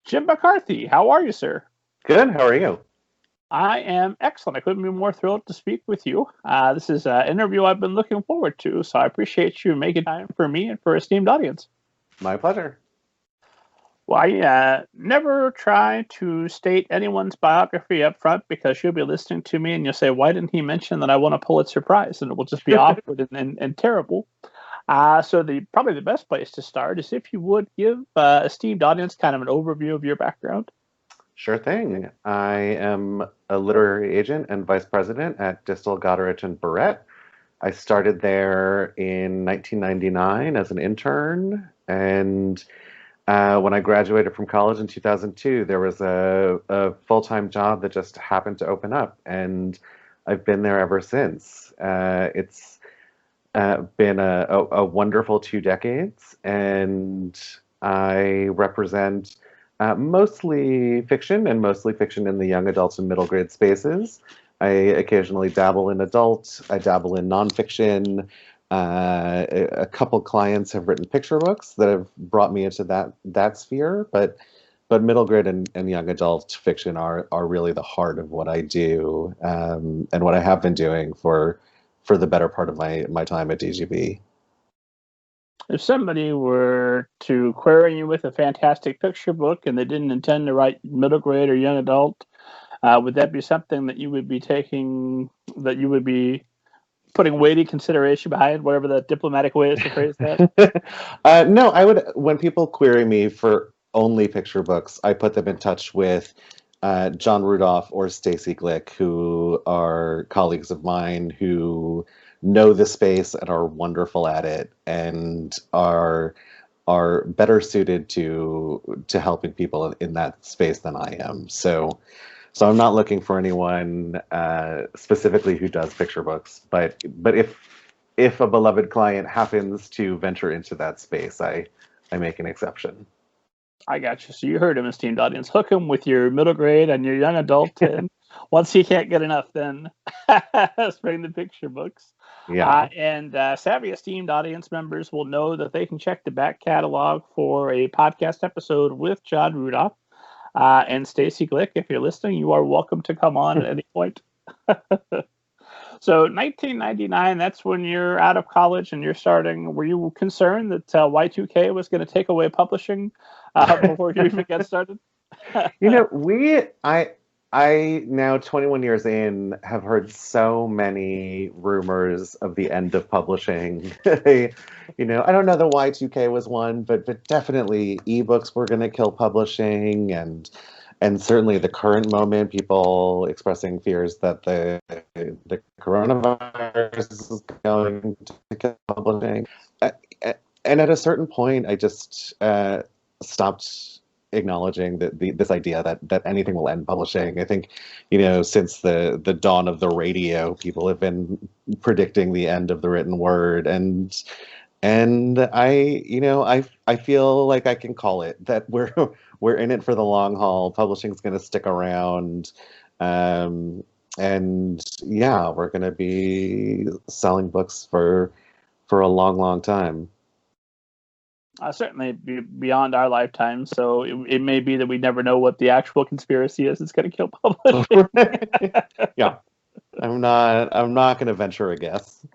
Jim McCarthy, how are you, sir? Good. How are you? I am excellent. I couldn't be more thrilled to speak with you. This is an interview I've been looking forward to, so I appreciate you making time for me and for our esteemed audience. My pleasure. Well, I never try to state anyone's biography up front because you'll be listening to me and you'll say, why didn't he mention that I won a Pulitzer Prize? And it will just be awkward and terrible. So probably the best place to start is if you would give esteemed audience kind of an overview of your background. Sure thing. I am a literary agent and vice president at Dystel, Goderich Bourret. I started there in 1999 as an intern, and when I graduated from college in 2002, there was a full-time job that just happened to open up, and I've been there ever since. It's been a wonderful 2 decades, and I represent mostly fiction and mostly fiction in the young adult and middle grade spaces. I occasionally dabble in adult. I dabble in nonfiction. A couple clients have written picture books that have brought me into that sphere, but middle grade and young adult fiction are really the heart of what I do, and what I have been doing for the better part of my time at DGB. If somebody were to query you with a fantastic picture book and they didn't intend to write middle grade or young adult, would that be something that you would be putting weighty consideration behind, whatever the diplomatic way is to phrase that? No, I would. When people query me for only picture books, I put them in touch with John Rudolph or Stacy Glick, who are colleagues of mine who know the space and are wonderful at it and are better suited to helping people in that space than I am. So I'm not looking for anyone specifically who does picture books, but if a beloved client happens to venture into that space, I make an exception. I got you. So you heard him, esteemed audience. Hook him with your middle grade and your young adult, and once he can't get enough, then bring the picture books. Yeah. And savvy esteemed audience members will know that they can check the back catalog for a podcast episode with John Rudolph and Stacy Glick. If you're listening, you are welcome to come on at any point. So 1999, that's when you're out of college and you're starting. Were you concerned that Y2K was going to take away publishing before you even got started? I now 21 years in have heard so many rumors of the end of publishing. I don't know that Y2K was one, but definitely ebooks were going to kill publishing, and certainly the current moment, people expressing fears that the coronavirus is going to kill publishing. And at a certain point, I just stopped acknowledging this idea that anything will end publishing. I think, since the dawn of the radio, people have been predicting the end of the written word, and I feel like I can call it, that we're in it for the long haul. Publishing's going to stick around, and yeah, we're going to be selling books for a long, long time. Certainly beyond our lifetime, so it may be that we never know what the actual conspiracy is. It's going to kill publishing. Yeah, I'm not going to venture a guess.